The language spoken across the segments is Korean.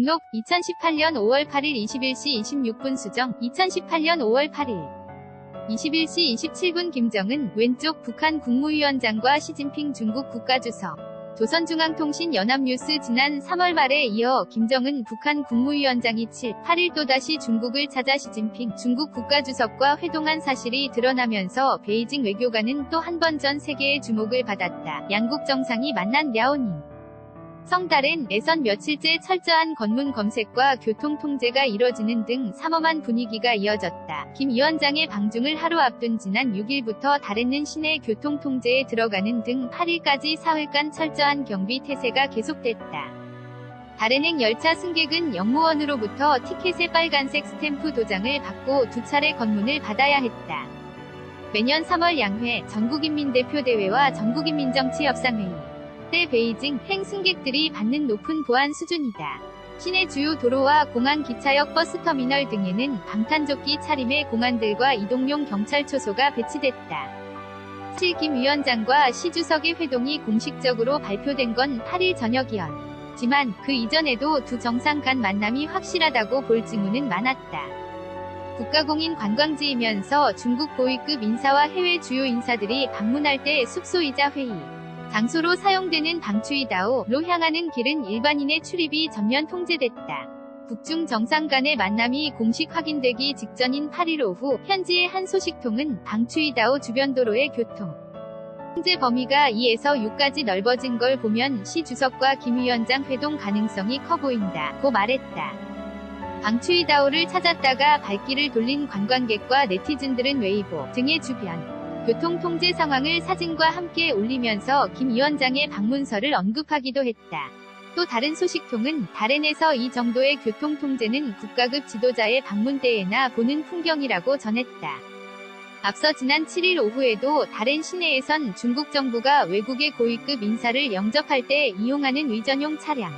등록 2018년 5월 8일 21시 26분 수정 2018년 5월 8일 21시 27분 김정은 왼쪽 북한 국무위원장과 시진핑 중국 국가주석 조선중앙통신 연합뉴스 지난 3월 말에 이어 김정은 북한 국무위원장이 7, 8일 또다시 중국을 찾아 시진핑 중국 국가주석과 회동한 사실이 드러나면서 베이징 외교관은 또 한 번 전 세계의 주목을 받았다. 양국 정상이 만난 랴오닝 성달엔에선 며칠째 철저한 검문 검색과 교통 통제가 이뤄지는 등 삼엄한 분위기가 이어졌다. 김 위원장의 방중을 하루 앞둔 지난 6일부터 다롄는 시내 교통 통제에 들어가는 등 8일까지 사흘간 철저한 경비 태세가 계속됐다. 다롄행 열차 승객은 영무원으로부터 티켓의 빨간색 스탬프 도장을 받고 2차례 검문을 받아야 했다. 매년 3월 양회 전국인민대표대회와 전국인민정치협상회의 때 베이징 행 승객들이 받는 높은 보안 수준이다. 시내 주요 도로와 공항 기차역 버스터미널 등에는 방탄조끼 차림의 공안들과 이동용 경찰 초소가 배치됐다. 실 김 위원장과 시 주석의 회동이 공식적으로 발표된 건 8일 저녁이었지만 그 이전에도 두 정상 간 만남이 확실하다고 볼 징후는 많았다. 국가공인 관광지이면서 중국 고위급 인사와 해외 주요 인사들이 방문할 때 숙소이자 회의 장소로 사용되는 방추이다오로 향하는 길은 일반인의 출입이 전면 통제됐다. 북중 정상 간의 만남이 공식 확인되기 직전인 8일 오후 현지의 한 소식통은 방추이다오 주변 도로의 교통 통제 범위가 2에서 6까지 넓어진 걸 보면 시 주석과 김 위원장 회동 가능성이 커 보인다고 말했다. 방추이다오를 찾았다가 발길을 돌린 관광객과 네티즌들은 웨이보 등의 주변 교통 통제 상황을 사진과 함께 올리면서 김 위원장의 방문설을 언급하기도 했다. 또 다른 소식통은 다롄에서 이 정도의 교통 통제는 국가급 지도자의 방문 때에나 보는 풍경이라고 전했다. 앞서 지난 7일 오후에도 다롄 시내에선 중국 정부가 외국의 고위급 인사를 영접할 때 이용하는 의전용 차량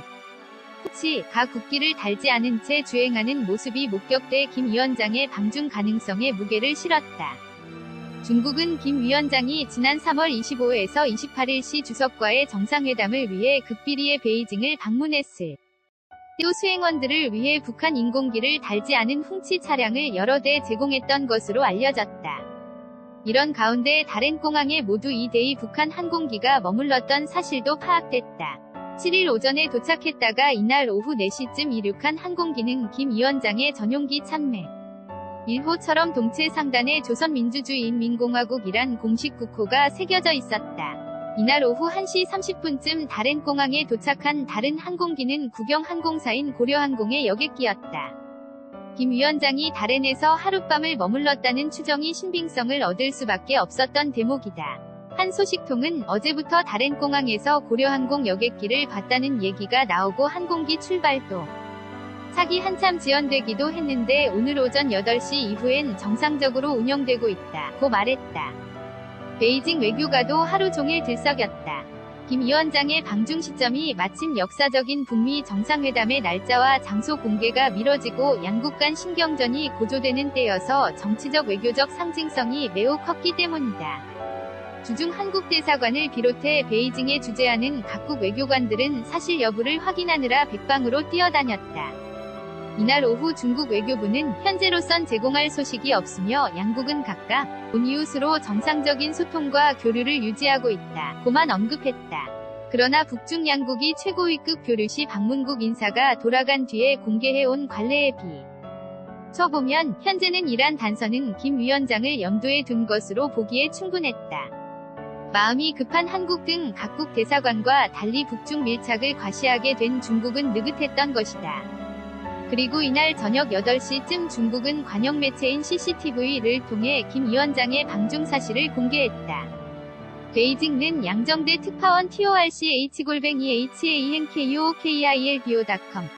혹시 가 국기를 달지 않은 채 주행하는 모습이 목격돼 김 위원장의 방중 가능성에 무게를 실었다. 중국은 김 위원장이 지난 3월 25에서 28일 시 주석과의 정상회담을 위해 극비리의 베이징을 방문했을 때 수행원들을 위해 북한 인공기를 달지 않은 훔치 차량을 여러 대 제공했던 것으로 알려졌다. 이런 가운데 다롄 공항에 모두 2대의 북한 항공기가 머물렀던 사실도 파악됐다. 7일 오전에 도착했다가 이날 오후 4시쯤 이륙한 항공기는 김 위원장의 전용기 참매 1호처럼 동체 상단에 조선민주주의인민공화국이란 공식 국호가 새겨져 있었다. 이날 오후 1시 30분쯤 다롄 공항에 도착한 다른 항공기는 국영 항공사인 고려항공의 여객기였다. 김 위원장이 다롄에서 하룻밤을 머물렀다는 추정이 신빙성을 얻을 수밖에 없었던 대목이다. 한 소식통은 어제부터 다롄 공항에서 고려항공 여객기를 봤다는 얘기가 나오고 항공기 출발도 차기 한참 지연되기도 했는데 오늘 오전 8시 이후엔 정상적으로 운영되고 있다고 말했다. 베이징 외교가도 하루 종일 들썩였다. 김 위원장의 방중 시점이 마침 역사적인 북미 정상회담의 날짜와 장소 공개가 미뤄지고 양국 간 신경전이 고조되는 때여서 정치적 외교적 상징성이 매우 컸기 때문이다. 주중 한국 대사관을 비롯해 베이징에 주재하는 각국 외교관들은 사실 여부를 확인하느라 백방으로 뛰어다녔다. 이날 오후 중국 외교부는 현재로선 제공할 소식이 없으며 양국은 각각 온 이웃으로 정상적인 소통과 교류를 유지하고 있다고만 언급했다. 그러나 북중 양국이 최고위급 교류 시 방문국 인사가 돌아간 뒤에 공개해온 관례에 비춰보면 현재는 이란 단서는 김 위원장을 염두에 둔 것으로 보기에 충분했다. 마음이 급한 한국 등 각국 대사관과 달리 북중 밀착을 과시하게 된 중국은 느긋했던 것이다. 그리고 이날 저녁 8시쯤 중국은 관영 매체인 CCTV를 통해 김 위원장의 방중 사실을 공개했다. 베이징은 양정대 특파원 TORCH-HANKUOKILBO.com